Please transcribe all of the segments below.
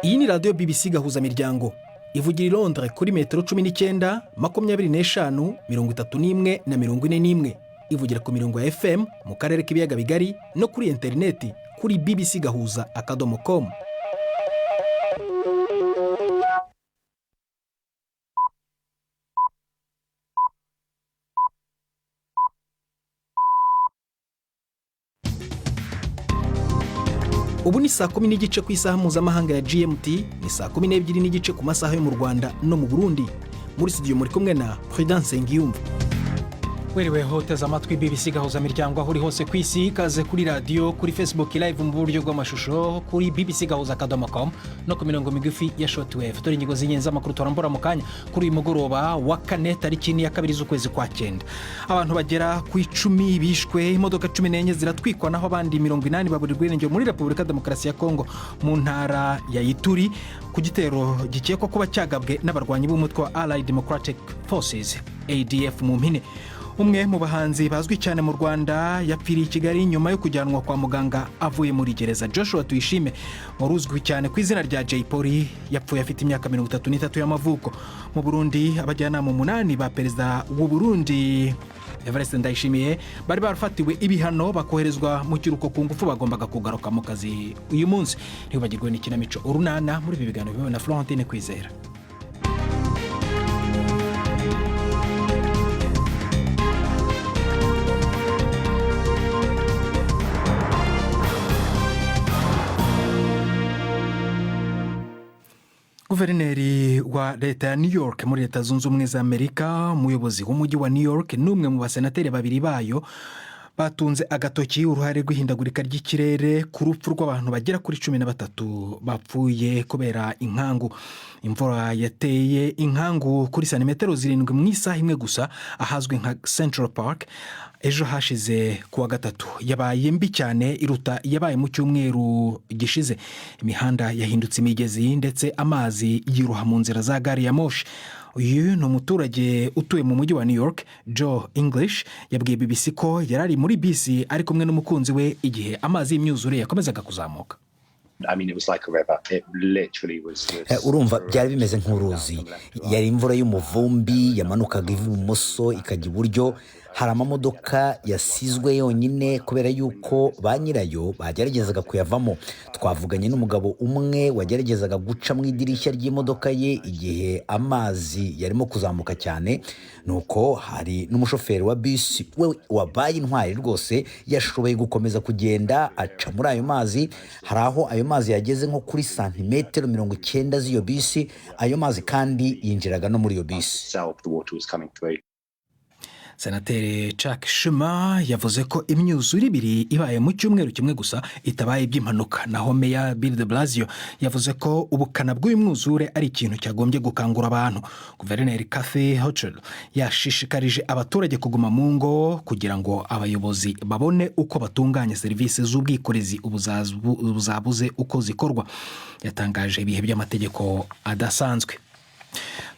Iyi ni radiyo BBC Gahuza miryango ivugira i Londres kuri metero 19, 25, 31 na 41. Ivugira ku mirongo ya FM mu karere k'ibiyaga bigari no kuri interineti kuri bbcgahuza.com. Ubu ni saa 10:30 ku isaha mpuzamahanga ya GMT, ni saa 12:30 ku masaha yo mu Rwanda no mu Burundi. Muri studio muri kumwe na Prudence Ngiyumva. Wiriwe hoteza amatwi BBC Gahuza miryango aho uri hose ku isi, kaze kuri radio, kuri Facebook live mu buryo bw'amashusho, kuri bbcgahuza.com no ku mirongo migufi ya shortwave. Dore inyigo z'inyenzi amakuru turambura mu kanya kuri uyu mugoroba wa kane tariki ya 2 z'ukwezi kwa 9. Abantu bagera ku 10 bishwe, imodoka 14 ziratwikwa naho abandi 80 baburirwa irengero muri Repubulika Demokarasi ya Kongo mu ntara ya Ituri. Kubitero gikekwa kuba cyagabwe n'abarwanyi b'umutwe wa Allied Democratic Forces ADF mu mpine. Umwe mu bahanzi bazwi cyane mu Rwanda yapfiriye i Kigali nyuma yo kujyanwa kwa muganga avuye muri gereza. Joshua Tuyishime waruzwi cyane ku izina rya Jay Polly yapfuye afite imyaka 33 y'amavuko. Mu Burundi abajyanama 8 ba perezida w'u Burundi Evariste Ndayishimiye bari barafatiwe ibihano bakoherezwa mu kiruko ku ngufu bagombaga kugaruka mu kazi uyu munsi. Ntibagirwe n'ikinamico urunana muri ibi biganiro biwe na Florentine Kwizera. Guverineri wa leta ya New York muri Leta Zunze Ubumwe za Amerika, umuyobozi w'umujyi wa New York n'umwe mu basenateri babiri bayo batunze agatoki uruhare rw'ihindagurika ry'ikirere ku rupfu rw'abantu bagera kuri 13 bapfuye kubera inkangu. Imvura yateye inkangu kuri santimetero 7 mu isaha imwe gusa ahazwi nka Central Park ejo hashize kuwa gatatu. Yabaye mbi cyane iruta yabaye mu cyumweru gishize. Imihanda yahindutse imigezi ndetse amazi yiruha mu nzira za gari ya moshi. Uyu ni umuturage utuye mu mujyi wa New York, Joe English, yabwiye BBC ko yarari muri bisi ari kumwe n'umukunzi we igihe amazi y'imyuzure yakomezaga kuzamuka. Urumva byari bimeze nk'uruzi. Yari imvura y'umuvumbi yamanukaga ibumoso ikajya iburyo. Hari amamodoka yasizwe yonyine kubera yuko ba nyirayo bageragezaga kuyavamo. Twavuganye n'umugabo umwe wageragezaga guca mu idirishya ry'imodoka ye igihe amazi yarimo kuzamuka cyane. Nuko hari n'umushoferi wa bisi we wabaye intwari rwose, yashoboye gukomeza kugenda aca muri ayo mazi. Hari aho ayo mazi yageze nko kuri santimetero 90 z'iyo bisi. Ayo mazi kandi yinjiraga no muri iyo bisi. Senateri Chuck Schumer yavuze ko imyuzure ibiri ibaye mu cyumweru kimwe gusa itabaye by'impanuka. Naho Meya Bill de Blasio yavuze ko ubukana bw'uyu mwuzure ari ikintu cyagombye gukangura abantu. Guverineri Kathy Hochul yashishikarije abaturage kuguma mu ngo kugira ngo abayobozi babone uko batunganya serivisi z'ubwikorezi ubuzabuze uko zikorwa. Yatangaje ibihe by'amategeko adasanzwe.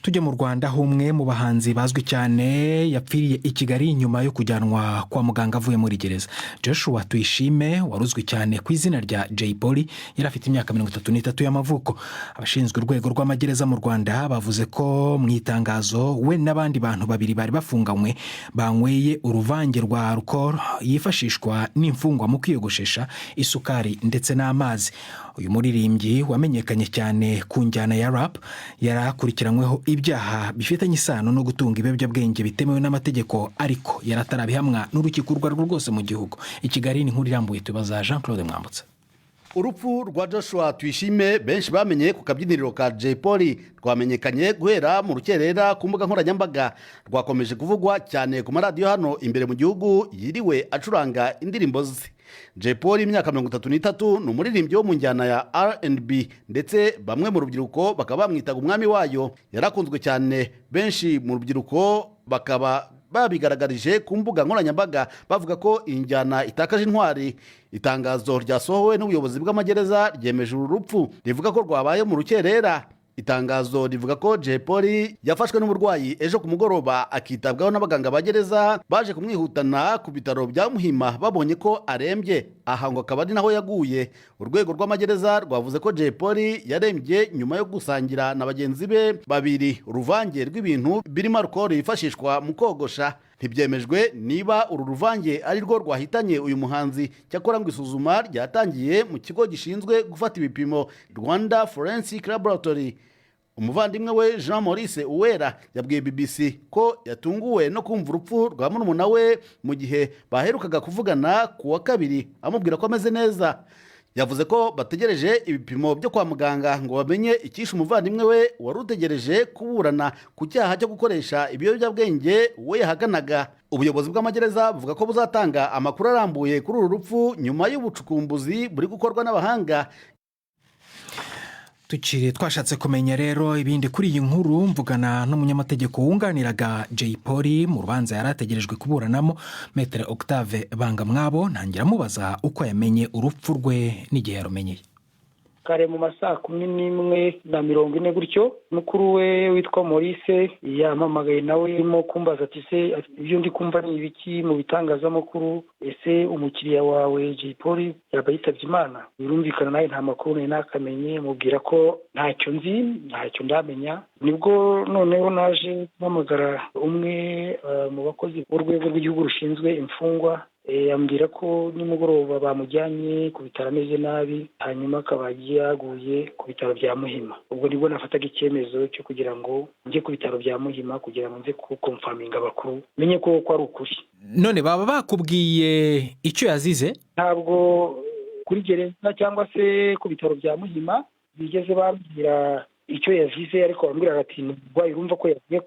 Tujye mu Rwanda, aho umwe mu bahanzi bazwi cyane yapfiriye i Kigali nyuma yo kujyanwa kwa muganga avuye muri gereza. Joshua Tuyishime waruzwi cyane ku izina rya Jay Polly yari afite imyaka 33 y'amavuko. Abashinzwe urwego rw'amagereza mu Rwanda bavuze ko mu itangazo we n'abandi bantu babiri bari bafunganywe banyweye uruvange rwa alcohol yifashishwa n'imfungwa mu kwiyogoshesha, isukari ndetse n'amazi. Uyu muririmbyi wamenyekanye cyane ku njyana ya rap yarakurikiranyweho ibyaha bifitanye isano no gutunga ibiyobyabwenge bitemewe n'amategeko, ariko yaratarabihamwa n'urukiko urwo arirwo rwose mu gihugu. I Kigali ni nkuru irambuye tubaza Jean Claude Mwambutsa. Urupfu rwa Joshua Tuyishime benshi bamenye ku kabyiniriro ka Jay Polly rwamenyekanye guhera mu rukerera ku mbuga nkoranyambaga. Rwakomeje kuvugwa cyane ku maradiyo hano imbere mu gihugu yiriwe acuranga indirimbo ze. Jay Polly imyaka 33 ni umuririmbyi wo mu njyana ya R&B ndetse bamwe mu rubyiruko bakaba bamwitaga umwami wayo. Yarakunzwe cyane, benshi mu rubyiruko bakaba babigaragarije ku mbuga nkoranyambaga bavuga ko injyana itakaje intwari. Itangazo ryasohowe n'ubuyobozi bw'amagereza ryemeje uru rupfu rivuga ko rwabaye mu rukerera Itangazo rivuga ko Jay Polly yafashwe n'uburwayi ejo ku mugoroba akitabwaho n'abaganga ba gereza baje kumwihutana ku bitaro bya Muhima babonye ko arembye. Aha ngo akaba ari naho yaguye. Urwego rw'amagereza rwavuze ko Jay Polly yarembye nyuma yo gusangira na bagenzi be babiri uruvange rw'ibintu birimo alcohol yifashishwa mu kogosha. Ntibyemejwe niba uru ruvange ari rwo rwahitanye uyu muhanzi. Cyakora ngo isuzuma ryatangiye mu kigo gishinzwe gufata ibipimo Rwanda Forensic Laboratory. Umuvandimwe we Jean Maurice Uwera yabwiye BBC ko yatunguwe no kumva urupfu rwa murumuna we mu gihe baherukaga kuvugana ku wa kabiri amubwira ko ameze neza. Yavuze ko bategereje ibipimo byo kwa muganga ngo bamenye icyishe umuvandimwe we wari utegereje kuburana ku cyaha cyo gukoresha ibiyobyabwenge we yahaganaga. Ubuyobozi bw'amagereza buvuga ko buzatanga amakuru arambuye kuri uru rupfu nyuma y'ubucukumbuzi buri gukorwa n'abahanga. Tukiri twashatse kumenya rero ibindi kuri iyi nkuru mvugana n'umunyamategeko wunganiraga Jay Polly mu rubanza yarategerejwe kuburanamo Maître Octave Bangamwabo. Ntangira mubaza uko yamenye urupfu rwe n'igihe yarumenyeye. Kare mu masaa 11:40 gutyo mukuru we witwa Maurice yampamagaye nawe irimo kumbaza ati se ibyo ndi kumva ni ibiki mu bitangazamakuru, ese umukiriya wawe Jay Polly yaba yitabye Imana? Birumvikana nawe nta makuru nari nakamenye, mubwira ko ntacyo nzi, ntacyo ndamenya. Nibwo noneho naje guhamagara umwe mu bakozi b'urwego rw'igihugu rushinzwe imfungwa, yambwira ko nimugoroba bamujyanye ku bitaro ameze nabi, hanyuma akaba yaguye ku bitaro bya Muhima. Ubwo nibwo nafataga icyemezo cyo kugira ngo njye ku bitaro bya Muhima kugira ngo nze kukonfaminga abakuru menye ko ari ukuri. None baba bakubwiye icyo yazize? Ntabwo kuri gereza cyangwa se ku bitaro bya Muhima bigeze bambwira icyo yazize, ariko bambwira ati n'urwaye, urumva ko yagiye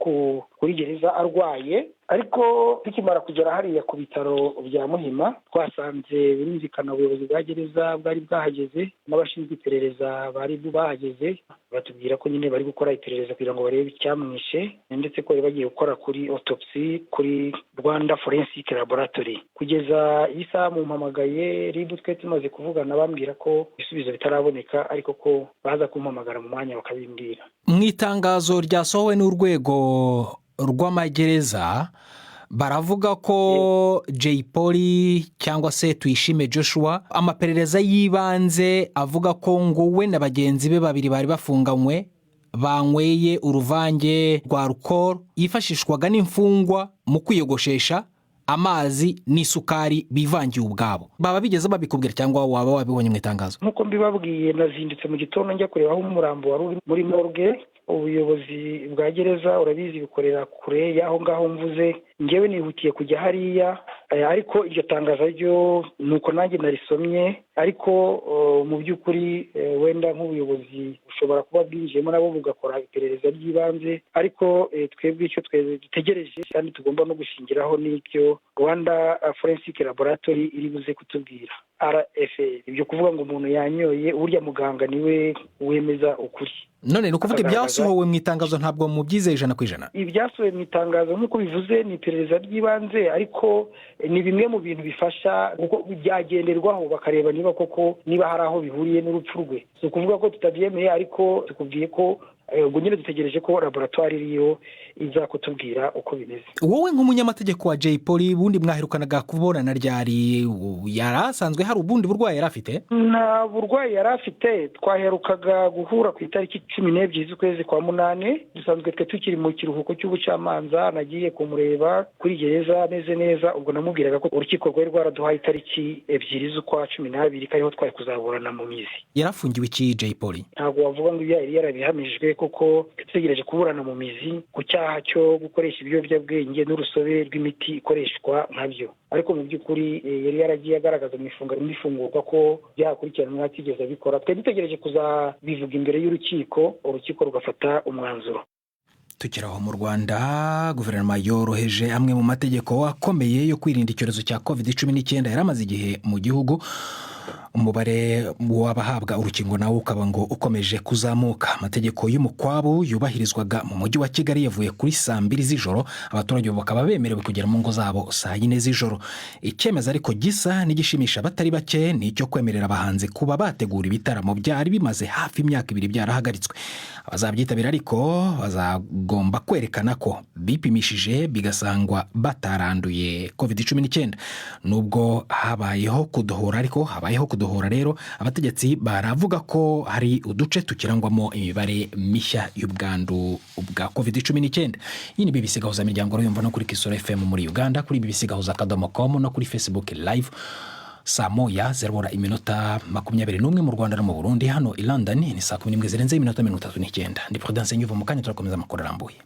kuri gereza arwaye. Ariko tukimara kugera hariya ku bitaro bya Muhima twasanze birumvikana ubuyobozi bwa gereza bwari bwahageze n'abashinzwe iperereza bari bahageze, batubwira ko nyine bari gukora iperereza kugira ngo barebe icyamwishe, ndetse ko bagiye gukora kuri autopsy kuri Rwanda Forensic Laboratory. Kugeza isaha mu mpamagaye ribu twe tumaze kuvugana bambwira ko ibisubizo bitaraboneka, ariko ko baza kumpamagara mu mwanya bakabimbwira. Mu itangazo ryasohowe n'urwego rw'amagereza baravuga ko Jay Polly cyangwa se Tuyishime Joshua amaperereza y'ibanze avuga ko ngo we na bagenzi be babiri bari bafunganywe banyweye uruvange rwa alcohol yifashishwaga n'imfungwa mu kwiyogoshesha amazi n'isukari bivangiye ubwabo. Baba bigeze babikubwira cyangwa waba wabibonye mu itangazo? Nkuko mbibabwiye, nazindutse mu gitondo njya kureba aho umurambo wari uri muri morgue. Ubuyobozi bwa gereza urabizi bikorera kure y'aho ngaho mvuze, ngewe nihutiye kujya hariya, ariko iryo tangazo ryo nuko nanjye narisomye, ariko mu by'ukuri wenda nk'ubuyobozi bushobora kuba bwinjiyemo nabo bugakora iperereza ry'ibanze, ariko twebwe icyo dutegereje kandi tugomba no gushingiraho n'ibyo Rwanda Forensic Laboratory iri buze kutubwira, RFA. Ibyo kuvuga ngo umuntu yanyoye, burya muganga niwe wemeza ukuri. None ni ukuvuga ibyasohowe mu itangazo ntabwo mubyizeye 100%? Ibyasohowe mu itangazo nk'uko bivuze ni iperereza ry'ibanze, ariko ni bimwe mu bintu bifasha kuko byagenderwaho bakareba niba koko niba hari aho bihuriye n'urupfu rwe. Si ukuvuga ko tutabyemeye, ariko tukubwiye ko ubwo nyine dutegereje ko laboratoire iriyo iza kutubwira uko bimeze. Wowe nk'umunyamategeko wa Jay Polly bundi mwaherukanaga kubonana ryari? Yarasanzwe hari ubundi burwayi yari afite? Nta burwayi yari afite, twaherukaga guhura ku itariki 12 z'ukwezi kwa 8. Dusanzwe twe tukiri mu kiruhuko cy'ubucamanza, nagiye kumureba kuri gereza ameze neza. Ubwo namubwiraga ko urukiko rwari rwaraduhaye itariki 2 z'ukwa 12 kariho twari kuzaburana mu mizi. Yarafungiwe iki Jay Polly? Ntabwo wavuga ngo yari yarabihamijwe, kuko tutegereje kuburana mu mizi ku cyaha cyo gukoresha ibiyobyabwenge n'urusobe rw'imiti ikoreshwa nkabyo. Ariko mu by'ukuri yari yaragiye agaragaza mu ifungurwa ko byakurikiranwa atigeze abikora. Twe dutegereje kuzabivuga imbere y'urukiko, urukiko rugafata umwanzuro. Tukiraho mu Rwanda, guverinoma yoroheje amwe mu mategeko akomeye yo kwirinda icyorezo cya COVID-19 yaramaze igihe mu gihugu. umubare w'abahabwa urukingo nawo ukaba ngo ukomeje kuzamuka. Amategeko y'umukwabu yubahirizwaga mu mujyi wa Kigali yavuye kuri saa 2 z'ijoro, abaturage bakaba bemerewe kugera mu ngo zabo saa 4 z'ijoro. Icyemezo ariko gisa n'igishimisha abatari bake ni icyo kwemerera abahanzi kuba bategura ibitaramo byari bimaze hafi imyaka 2 byarahagaritswe. Abazabyitabira ariko bazagomba kwerekana ko bipimishije bigasangwa bataranduye COVID-19. Nubwo habayeho kudohora rero, abategetsi baravuga ko hari uduce tukirangwamo imibare mishya y'ubwandu bwa COVID-19. Iyi ni BBC Gahuza miryango yumva no kuri Kisoro FM muri Uganda, kuri BBC Gahuza.com no kuri Facebook live saa 1:21 mu Rwanda no mu Burundi. Hano i London ni saa 11:39. Ndi Prudence Nyuvo mu kanya turakomeza amakuru arambuye.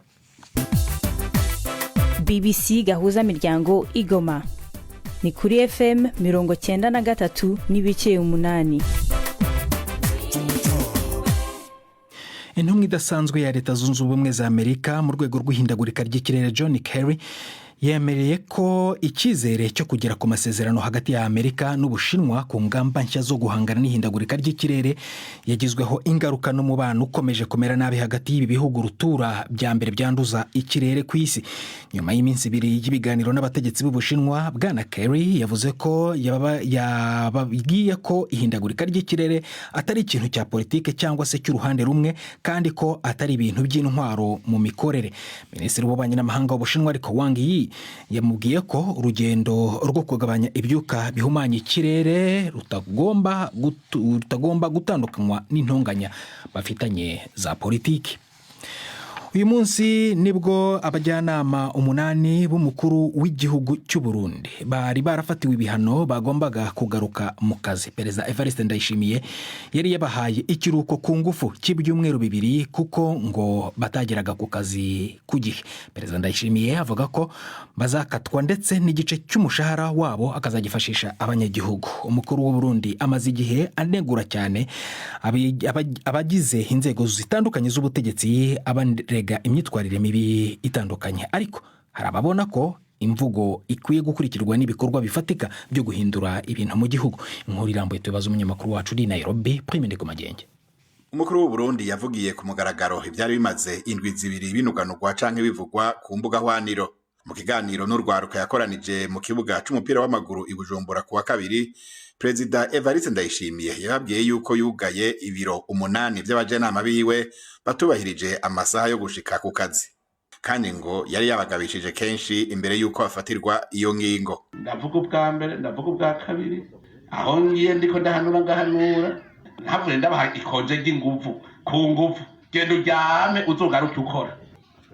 BBC Gahuza miryango Igoma ni kuri FM 93 n'ibice 8. Intumwa idasanzwe ya Leta Zunze Ubumwe za Amerika mu rwego rw'ihindagurika ry'ikirere John Kerry yemereye ko icyizere cyo kugera ku masezerano hagati ya Amerika n'Ubushinwa ku ngamba nshya zo guhangana n'ihindagurika ry'ikirere yagizweho ingaruka n'umubano ukomeje kumera nabi hagati y'ibi bihugu rutura bya mbere byanduza ikirere ku isi. Nyuma y'iminsi 2 y'ibiganiro n'abategetsi b'Ubushinwa, Bwana Kerry yavuze ko yababwiye ko ihindagurika ry'ikirere atari ikintu cya politike cyangwa se cy'uruhande rumwe, kandi ko atari ibintu by'intwaro mu mikorere. Minisitiri w'ububanyi n'amahanga w'Ubushinwa ariko Wang Yi yamubwiye ko urugendo rwo kugabanya ibyuka bihumanya ikirere rutagomba gutandukanywa n'intonganya bafitanye za politiki. Uyu munsi nibwo abajyanama 8 b'umukuru w'igihugu cy'u Burundi bari barafatiwe ibihano bagombaga kugaruka mu kazi. Perezida Evariste Ndayishimiye yari yabahaye ikiruhuko ku ngufu cy'ibyumweru 2 kuko ngo batageraga ku kazi ku gihe. Perezida Ndayishimiye avuga ko bazakatwa ndetse n'igice cy'umushahara wabo akazagifashisha abanyagihugu. Umukuru w'u Burundi amaze igihe anegura cyane abagize inzego zitandukanye z'ubutegetsi imyitwarire mibi itandukanye, ariko hari ababona ko imvugo ikwiye gukurikirwa n'ibikorwa bifatika byo guhindura ibintu mu gihugu. Inkuru irambuye tubaza umunyamakuru wacu uri Nairobi, Prime Ndikumagenge. Umukuru w'u Burundi yavugiye ku mugaragaro ibyari bimaze indwi 2 binuganurwa canke bivugwa ku mbuga hwaniro. Mu kiganiro n'urwaruka yakoranije mu kibuga c'umupira w'amaguru i Bujumbura kuwa 2, Perezida Evariste Ndayishimiye yababwiye yuko yugaye ibiro 8 by'abajenama biwe batubahirije amasaha yo gushika ku kazi, kandi ngo yari yabagabishije kenshi imbere yuko bafatirwa iyo ngingo. Ndavuga ubwa mbere, ndavuga ubwa kabiri, aho ngiye ndiko ndahanura ntavuye ndabaha ikoje ry'inguvu ku nguvu, genda uryame uzogaruke ukora.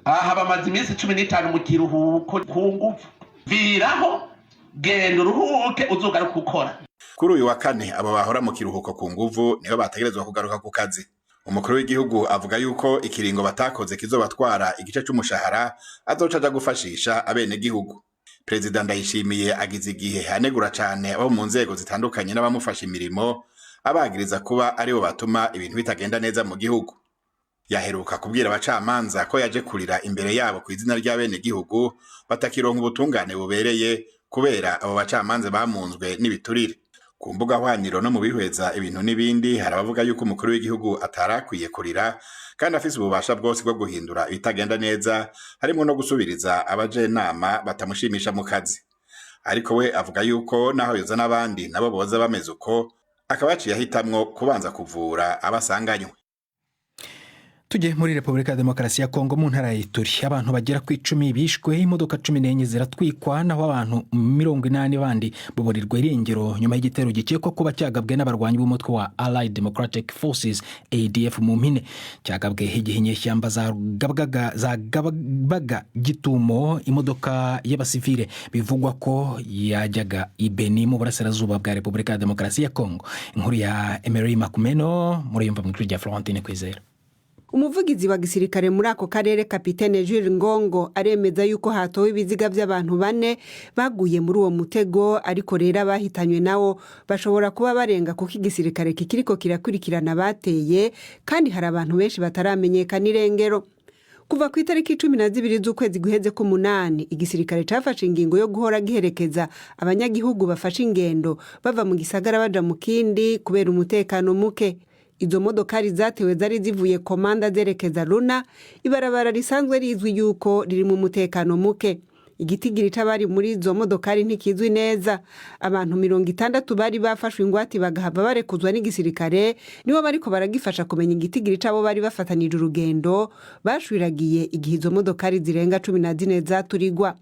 Aha bamaze iminsi 15 mu kiruhuko ku nguvu, viraho genda uruhuke uzogaruke ukora. Kuri uyu wa 4 abo bahora mu kiruhuko ku nguvu niho bategerezwa kugaruka ku kazi. Umukuru w'igihugu avuga yuko ikiringo batakoze kizobatwara igice cy'umushahara azocaja gufashisha abene gihugu. Perezida Ndayishimiye agize igihe anegura cyane abo mu nzego zitandukanye n'abamufasha imirimo, abagiriza kuba aribo batuma ibintu bitagenda neza mu gihugu. Yaheruka kubwira abacamanza ko yaje kurira imbere yabo ku izina ry'abene gihugu batakironka ubutungane bubereye kubera abo bacamanza bamunzwe n'ibiturire. Ku mbuga hwaniro no mu bihweza ibintu n'ibindi harabavuga yuko umukuru w'igihugu atarakwiye kurira, kandi afise ububasha bwose bwo guhindura ibitagenda neza, harimo no gusubiriza abajenama batamushimisha mu kazi. Ariko we avuga yuko naho yoza n'abandi nabo boza bameze uko, akabaciye ahitamwo kubanza kuvura abasanganywe. Tujye muri Repubulika ya Demokarasi ya Kongo mu ntara y'Ituri, abantu bagera ku 10 bishwe, imodoka 14 ziratwikwa, naho abantu 80 bandi buburirwa irengero nyuma y'igitero gikekwa kuba cyagabwe n'abarwanyi b'umutwe wa Allied Democratic Forces ADF mu mpine. Cyagabwe Byinyeshyamba zagabaga gitumo imodoka y'abasivile bivugwa ko yajyaga ibeni mu burasirazuba bwa Repubulika ya Demokarasi ya Kongo. Inkuru ya Emery Makumeno muri yumva mu kuri ya Florentine Kwizera. Umuvugizi wa gisirikare muri ako karere Kapitene Jules Ngongo aremeza yuko hatowe ibiziga by'abantu 4 baguye muri uwo mutego, ariko rero abahitanywe nawo bashobora kuba barenga kuko igisirikare kikiriko kirakurikirana bateye, kandi hari abantu benshi bataramenyekana irengero. kuva ku itariki 12 z'ukwezi guheze k'umunani igisirikare cafashe ingingo yo guhora giherekeza abanyagihugu bafashe ingendo bava mu gisagara baja mu kindi kubera umutekano muke. Izo modokari zatewe zari zivuye komanda zerekeza Runa, ibarabara risanzwe rizwi yuko riri mu umutekano muke. Igitigiri c'abari muri izo modokari ntikizwi neza. Abantu 60 bari bafashwe ingwati bagahava barekuzwa n'igisirikare, nibo bariko baragifasha kumenya igitigiri c'abo bari bafatanije urugendo bashwiragiye igihe izo modokari zirenga 14 zaturigwa.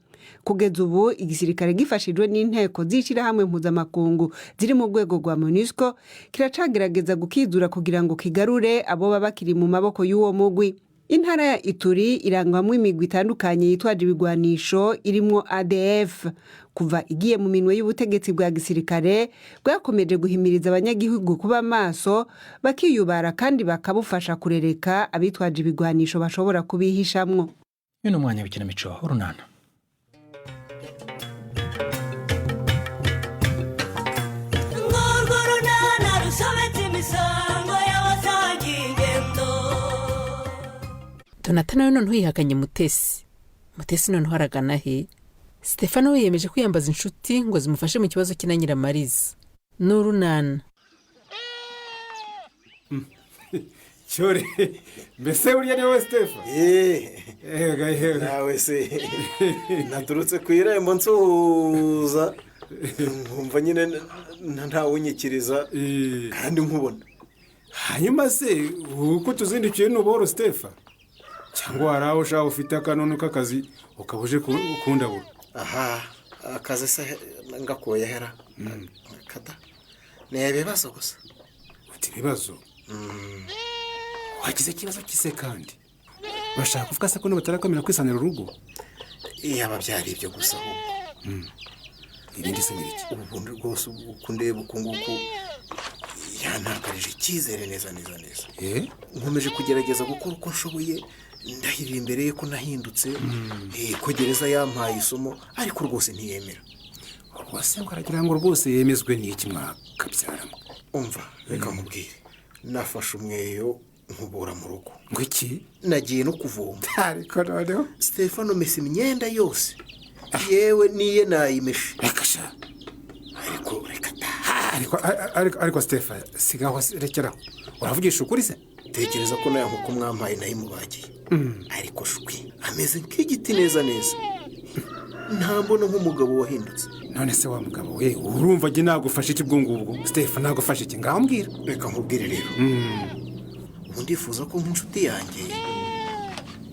Kugeza ubu igisirikare gifashijwe n'inteko z'ishirahamwe mpuzamakungu ziri mu rwego rwa MONUSCO kiracagerageza gukizura kugira ngo kigarure abo baba bakiri mu maboko y'uwo mugwi. Intara ya Ituri irangwamwo imigwi itandukanye yitwaje ibigwanisho irimwo ADF. Kuva igiye mu minwe y'ubutegetsi bwa gisirikare bwakomeje guhimiriza abanyagihugu kuba maso bakiyubara kandi bakabufasha kurereka abitwaje ibigwanisho bashobora kubihishamwo. Uno mwanya w'ikinamico Urunana. Donatana none ntuyihakanye Mutesi none haragana he? Stefano we yemeje kwiyambaza inshuti ngo zimufashe mu kibazo kina Nyiramariza. N'Urunana. Cyore mbese burya ni wowe Stefa? Gahe nawe se naturutse ku irembo nsuhuza nkumva nyine ntawunyikiriza kandi nkubona. Hanyuma se uko tuzindukiye n'uboro Stefa? Cyangwa haraho ushaka ufite akanunu k'akazi ukabuje kundabura? Aha akazi se ngakoye hera kada nebibazo gusa. Uti bibazo? Wagize kibazo kise kandi bashaka kuvuga se ko n'batarakomera kwisanira urugo? Yaba byari ibyo gusa ahubwo ibindi se n'iki ubundi rwose ukundeba ukunguku yantakarije icyizere neza. Nkomeje kugerageza gukora uko nshoboye ndahirira imbere ye ko nahindutse ko gereza yampaye isomo ariko rwose ntiyemera. Rwose ngo aragira ngo rwose yemezwe n'iki mwakabyaramo? Umva reka nkubwire nafashe umweyo nkubura mu rugo. Ngo iki? Nagiye no kuvoma. Ariko noneho Stefano mesi imyenda yose yewe niye nayimeshe. Akasha ariko ariko Stefa sigaho rekeraho uravugisha ukuri se? Tekereza ko nayo nkuko mwampaye nayo mubagiye ariko shwi ameze nk'igiti neza ntabona nk'umugabo wahindutse. None se wa mugabo we urumva je nagufasha iki bwungubwo? Stefa nagufasha iki ngambwira? Reka nkubwire rero ndifuza ko nk'inshuti yanjye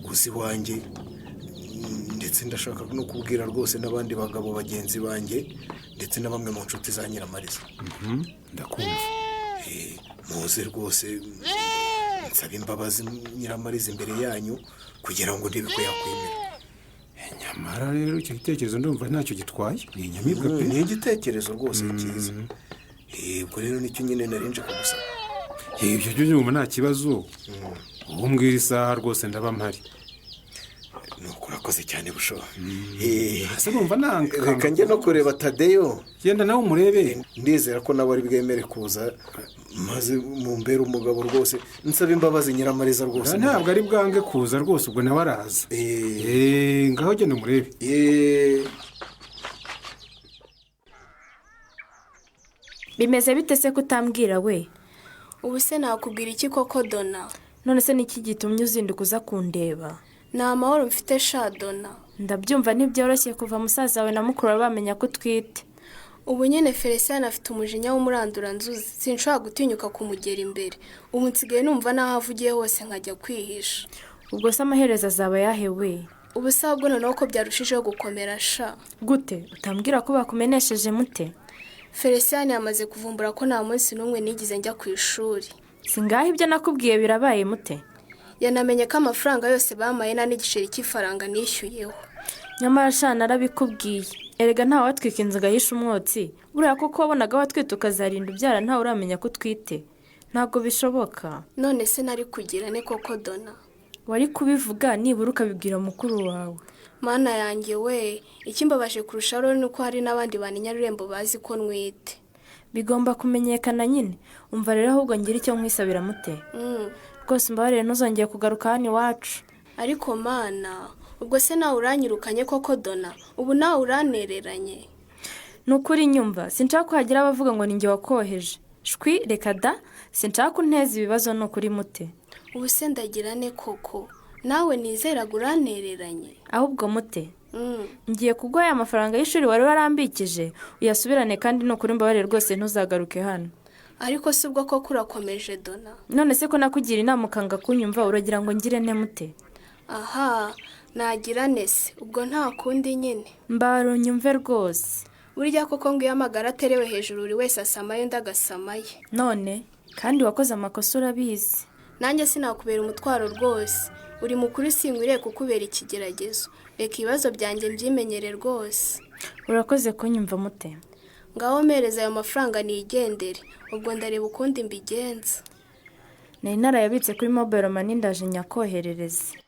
gusi wanjye ndetse ndashaka no kubwira rwose n'abandi bagabo bagenzi banjye ndetse na bamwe mu nshuti za Nyiramariza. Ndakumva. Muze rwose nsaba imbabazi Nyiramariza imbere yanyu kugira ngo ndebe ko yakwemera. Nyamara rero icyo gitekerezo ndumva ntacyo gitwaye. Ni inyamibwa pe. Ni igitekerezo rwose cyiza. Ubwo rero nicyo nyine narinje kugusaba. Ibyo byo nyuma nta kibazo. Umbwira isaha rwose ndaba mpari. Nuko urakoze cyane busho. Ase numva nanka. Reka njye no kureba Tadeyo. Genda nawe umurebe. Ndizera ko nawe ari bwemere kuza maze mumbere umugabo rwose nsaba imbabazi Nyiramariza rwose. Ntabwo ari bwange kuza rwose ubwo nawe araza. Ngaho genda umurebe. Bimeze bite se kutambwira we? Ubu se nakubwira iki koko Dona? None se niki gitumye uzinduka uza kundeba? Nta mahoro mfite sha Dona. Ndabyumva ntibyoroshye kuva musaza we na mukuru bamenya ko twite. Ubu nyene Feliciana afite umujinya w'umurandura nzuzi sinshobora gutinyuka kumugera imbere. Ubu nsigaye numva naho avugiye hose nkajya kwihisha. Ubwo se amaherezo azaba yahewe? Ubu sabwo noneho ko byarushijeho gukomera sha. Gute? Utambwira ko bakumenesheje mute? Feliciana yamaze kuvumbura ko nta munsi n'umwe nigize njya ku ishuri. Singaho ibyo nakubwiye birabaye mute? Yanamenye ko amafaranga yose bamaye nta n'igiceri cy'ifaranga nishyuyeho. Nyamara sha narabikubwiye. Erega nta watwika inzoga yishe umwotsi. Buriya koko wabonaga watwite ukazarinda ubyara nta uramenya ko twite. Ntabwo bishoboka. None se nari kugira ne koko Dona? Wari kubivuga nibura ukabibwira mukuru wawe. Mana yanjye we, ikimbabaje kurusha rero nuko hari n'abandi baninyarurembo bazi ko nwite. Bigomba kumenyekana nyine. Umva rero ahubwo ngira icyo nkwisabira mute. Rwose mbabarire ntuzongeye kugaruka hano iwacu. ariko mana ubwo se nawe uranyirukanye koko Dona ubu nawe uranereranye. ni ukuri nyumva sinshaka ko hagira abavuga ngo ni njye wakoheje shwi reka da sinshaka kunteza ibibazo ni ukuri mute. Ubu se ndagira ne koko nawe nizeraga uranereranye ahubwo mute ngiye kuguha aya mafaranga y'ishuri wari warambikije uyasubirane kandi ni ukuri mbabarire rwose ntuzagaruke hano. ariko si ubwo koko urakomeje Dona. none se ko nakugira inama ukanga kunyumva uragira ngo ngire nte mute. aha nagira nese ubwo nta kundi nyine mbaro nyumve rwose. burya koko ngo iyo amagara aterewe hejuru buri wese asamaye undi agasamaye. none kandi wakoze amakosa urabizi. nanjye sinakubera umutwaro rwose uri mukuru sinkwiriye kukubera ikigeragezo reka ibibazo byanjye mbyimenyere rwose. urakoze kunyumva mute. ngaho mpereza ayo mafaranga nigendere ubwo ndareba ukundi mbigenza. nari narayabitse kuri mobile money ndaje nyakoherereze.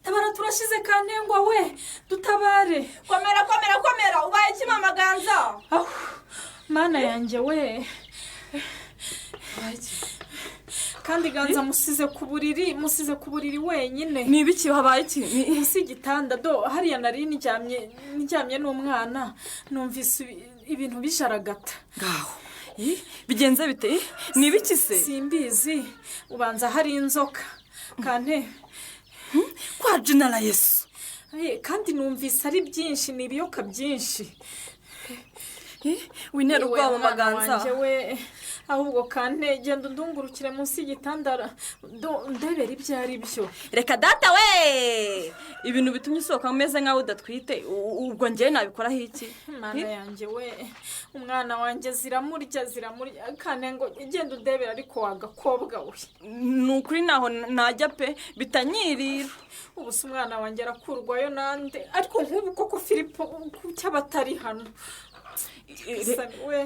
tabara turashize kantengwa we dutabare. komera ubaye iki mama Ganza? mana yanjye we kandi Ganza musize ku buriri wenyine. ni ibiki habaye iki? munsi y'igitanda do hariya nari niryamye n'umwana numvise ibintu bijaragata. ngaho bigenze bite? ni ibiki se? simbizi ubanza hari inzoka kante kwa Jinala Yesu. kandi numvise ari byinshi ni ibiyoka byinshi. winera ubwoba mama Ganza. ahubwo kante genda undungurukire munsi y'igitanda ndebera ibyo ari byo. reka data we ibintu bitumye usohoka umeze nkaho udatwite ubwo njye nabikoraho iki? mana yanjye we umwana wanjye ziramurya kante ngo genda undebera ariko wagakobwa we. ni ukuri naho najya pe bitanyirira. ubu se umwana wanjye arakurwayo nande ariko nk'ubu koko Filipo cy'abatari hano.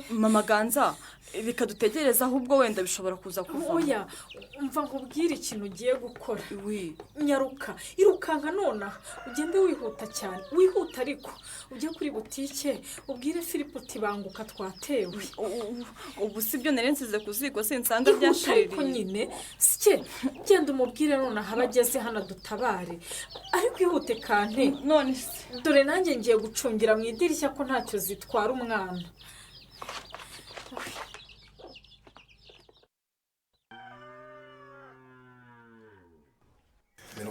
mama Ganza reka dutegereze ahubwo wenda bishobora kuza kuvamo. oya umva nkubwire ikintu ugiye gukora. nyaruka irukanka nonaha ugende wihuta cyane wihuta ariko ujye kuri butike ubwire Filipo tibanguka twatewe. ubu si byo nari nsize ku ziko sinsanga byashiririye. ariko nyine sike genda umubwire nonaha abageze hano dutabare ariko ihute kante. none dore nanjye ngiye gucungira mu idirishya ko ntacyo zitwara umwana.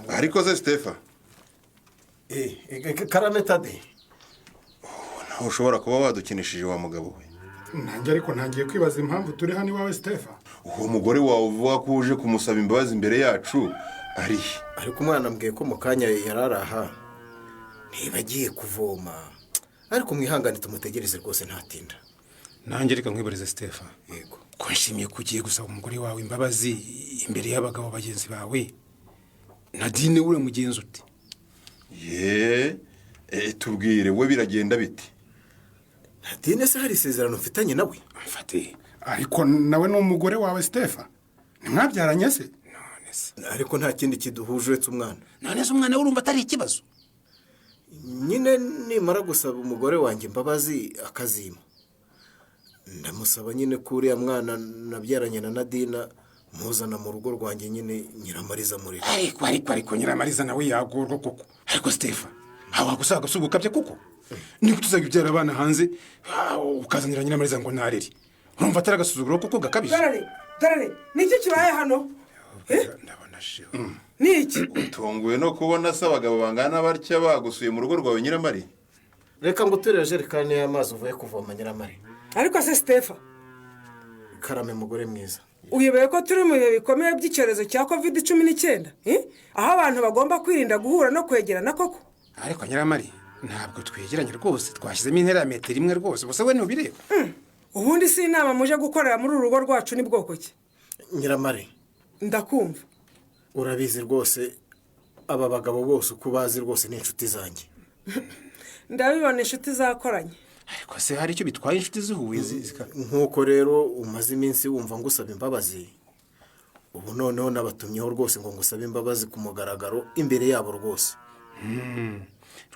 ariko se Stefa karame Tade nawe ushobora kuba wadukinishije wa mugabo we. nanjye ariko ntangiye kwibaza impamvu turi hano iwawe Stefa. uwo mugore wawe uvuga ko uje kumusaba imbabazi imbere yacu arihe? ariko umwana ambwiye ko mu kanya yararaha niba agiye kuvoma ariko mwihangane tumutegereze rwose ntatinda. nanjye reka nkwibarize Stefa. yego ko nshimiye ko ugiye gusaba umugore wawe imbabazi imbere y'abagabo bagenzi bawe. Nadine ure mugenzi uti? tubwire we biragenda biti? Nadine se hari isezerano mfitanye nawe? mfate ariko nawe ni umugore wawe Stefa. nimwabyaranye se? none se ariko nta kindi kiduhuje uretse umwana. none se umwana urumva atari ikibazo? nyine nimara gusaba umugore wanjye imbabazi akazima ndamusaba nyine ko uriya mwana nabyaranye na Nadine muzana mu rugo rwanjye nyine Nyiramariza muri. ariko Nyiramariza nawe yagorwa koko. ariko Stefa hawa gusaga sugukabye kuko niko tuzagibyara abana hanze ukazanira Nyiramariza ngo nareri. urumva atari agasuzuguro kuko gakabije. darare niki kibaye hano? ndabona she. niki utunguwe no kubona se abagabo bangana batya bagusuye mu rugo rwawe Nyiramari? reka ngo uterere jerekani y'amazi uvuye kuvoma Nyiramari. ariko se Stefa karame mugore mwiza uyobewe ko turi mu bihe bikomeye by'icyorezo cya COVID-19 aho abantu bagomba kwirinda guhura no kwegerana koko. ariko Nyiramari ntabwo twegeranye rwose twashyizemo intera ya metero imwe rwose gusa we ntubireba. ubundi si inama muje gukorera muri uru rugo rwacu ni bwoko ki? Nyiramari ndakumva. urabizi rwose aba bagabo bose uko bazi rwose ni inshuti zanjye. ndabibona inshuti zakoranye. ariko se hari icyo bitwaye inshuti zihuye nk'uko rero umaze iminsi wumva ngusaba imbabazi ubu noneho nabatumyeho rwose ngo ngusabe imbabazi ku mugaragaro imbere yabo rwose.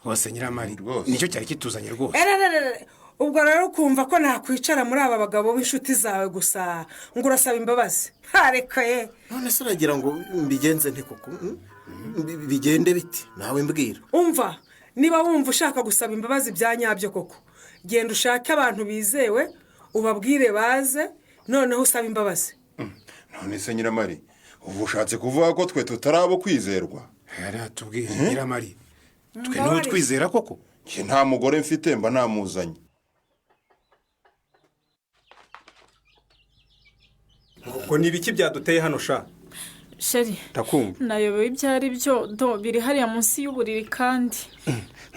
rwose Nyiramari nicyo cyari kituzanye rwose. ubwo rero ukumva ko nakwicara muri aba bagabo b'inshuti zawe gusa ngo urasaba imbabazi ntareka ye. none se uragira ngo mbigenze nte koko bigende biti nawe mbwira. umva niba wumva ushaka gusaba imbabazi bya nyabyo koko genda ushake abantu bizewe ubabwire baze noneho usaba imbabazi. none se Nyiramari ubu ushatse kuvuga ko twe tutarabo kwizerwa? tubwiye Nyiramari twe n'uwo twizera koko? nta mugore mfite mba namuzanye. ngo ni ibiki byaduteye hano sha? sheri ndakumva. nayobewe ibyo ari byo biri hariya munsi y'uburiri kandi.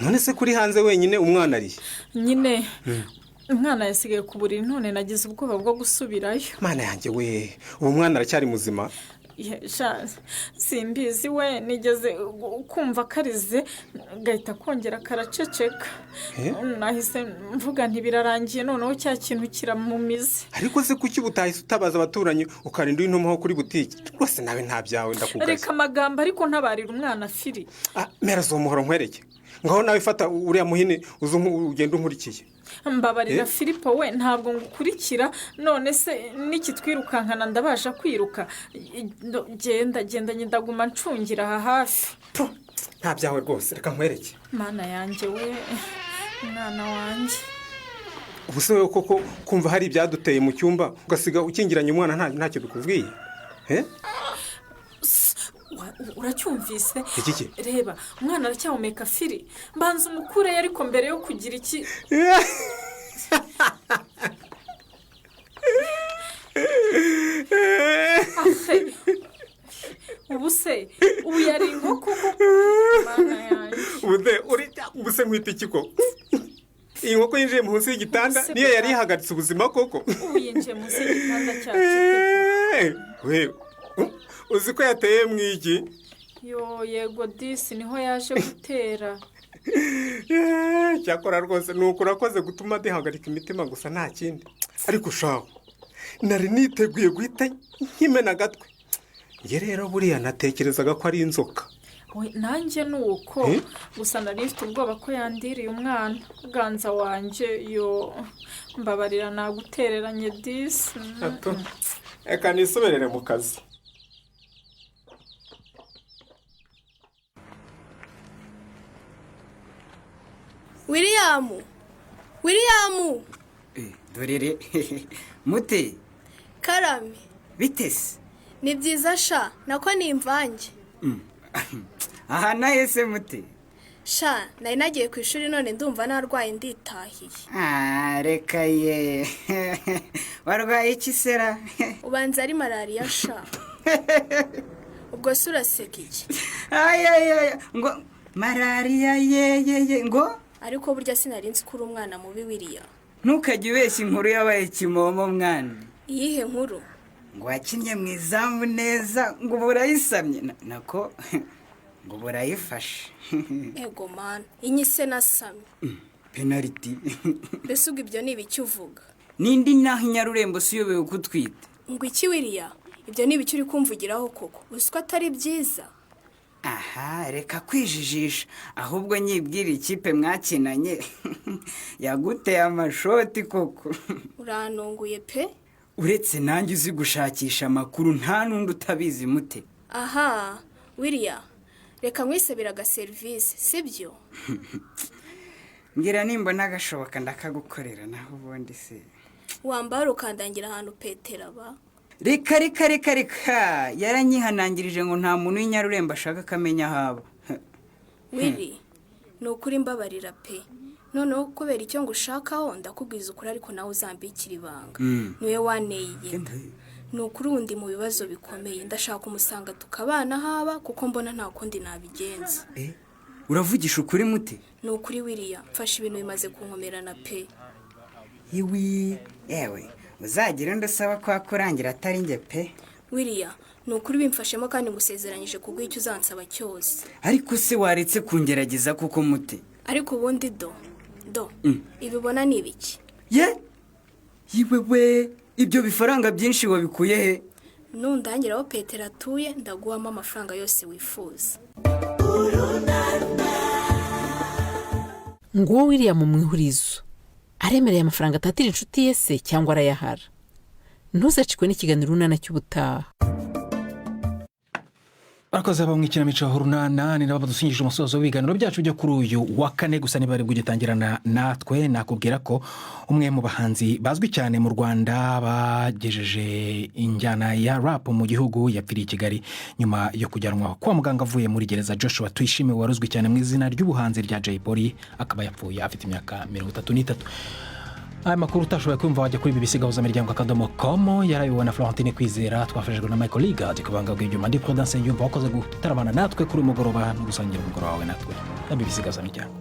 none se kuri hanze wenyine umwana ari nyine umwana yasigaye ku buriri none nagize ubwoba bwo gusubirayo. mana yanjye we uwo mwana aracyari muzima? simbizi we nigeze kumva karize gahita kongera karaceceka nahise mvuga ntibirarangiye noneho cya kintu kiramumize. ariko se kuki ubutahise utabaza abaturanyi ukarinda intumaho kuri butiki rwose nawe nta byawe ndakugaza. reka amagambo ariko ntabarira umwana firi. mera zo muhoro nkwereke ngaho nawe fata uriya muhini ugenda unkurikiye. mbabarira Filipo we ntabwo ngukurikira none se n'iki twirukankana ndabasha kwiruka genda ndaguma ncungira aha hafi. nta byawe rwose reka nkwereke. mana yanjye we mwana wanjye. ubu se wowe koko kumva hari ibyaduteye mu cyumba ugasiga ukingiranye umwana ntacyo dukubwiye? uracyumvise? iki reba umwana aracyahumeka firi mbanza umukure ariko mbere yo kugira iki. ubu se ubu yari inkoko mana yanjye. ubu se nkwita iki koko? iyi nkoko yinjiye munsi y'igitanda niyo yari ihagaritse ubuzima koko? ubu yinjiye munsi y'igitanda cyacu. uzi ko yateye mu igi? yego disi niho yaje gutera. cyakora rwose ni uko urakoze gutuma dihagarika imitima gusa nta kindi. ariko shaho nari niteguye guhita nkimena agatwe. njye rero buriya natekerezaga ko ari inzoka. nanjye ni uko gusa nari mfite ubwoba ko yandiriye umwana ganza wanjye mbabarira nagutereranye disi. reka nisuberere mu kazi. William dorere mute karame bitese ni byiza sha nako ni imvange. aha nahese mute sha nari nagiye ku ishuri none ndumva narwaye nditahiye. reka ye warwaye iki sera? ubanza ari malariya sha. ubwo se uraseka iki? ngo malariya ye ngo ariko burya sinari nzi ko uri umwana mubi William. ntukajye ubeshya inkuru yabaye kimomo mwana. iyihe nkuru? ngo wakinnye mu izamu neza ngo burayisamye nako ngo burayifashe. ego man inyise nasamye. penaliti. mbese ubwo ibyo ni ibiki uvuga? n'indi naho inyarurembo si uyobewe kutwita. ngo iki William? ibyo ni ibiki uri kumvugiraho koko? uzi ko atari byiza? aha reka kwijijisha ahubwo nyibwira ikipe mwakinanye yaguteye amashoti koko. uranunguye pe. uretse nanjye uzi gushakisha amakuru nta n'undi utabizi mute. aha William reka nkwisabira agaserivisi sibyo? ngira nimbona agashoboka ndakagukorera naho ubundi se. wambara ukandangira ahantu Petero aba? reka yaranyihanangirije ngo nta muntu w'inyarurembo ashaka akamenya haba. Willy ni ukuri mbabarira pe noneho kubera icyo ngo ushakaho ndakubwiza ukuri ariko nawe uzambikira ibanga. niwe waneye ni ukuri undi mu bibazo bikomeye ndashaka umusanga tukabana haba kuko mbona nta kundi nabigenza. uravugisha ukuri mute? ni ukuri William mfashe ibintu bimaze kunkomerana pe. yewe uzagira ndasaba ko akurangira atari njye pe. William ni ukuri bimfashemo kandi ngusezeranyije kubw'icyo uzansaba cyose. ariko se waretse kungerageza kuko mute? ariko ubundi ibibona ni ibiki? yiwewe ibyo bifaranga byinshi wabikuye he? nundangira aho Petero atuye ndaguhamo amafaranga yose wifuza. nguwo William mu ihurizo aremereye amafaranga atatira inshuti ye se cyangwa arayahara? Ntuzacikwe n'ikiganiro urunana cy'ubutaha. Barakoze aba mu ikinamico urunana, ni nabo badusingije umusozo w'ibiganiro byacu byo kuri uyu wa kane. Gusa niba ari bugitangirana natwe, nakubwira ko umwe mu bahanzi bazwi cyane mu Rwanda bagejeje injyana ya rap mu gihugu yapfiriye i Kigali nyuma yo kujyanwa kwa muganga avuye muri gereza. Joshua Tuyishime waruzwi cyane mu izina ry'ubuhanzi rya Jay Polly akaba yapfuye afite imyaka 33. Aya makuru utashoboye kumva wajya kuri BBC gahuzamiryango.com. yarayibona Florentine Kwizera, twafashijwe na Michael Liga dikubanga bw'ibyuma ndi Prudence Yumva wakoze gutarabana natwe kuri mugoroba no gusangira umugoroba wawe natwe na BBC Gahuzamiryango.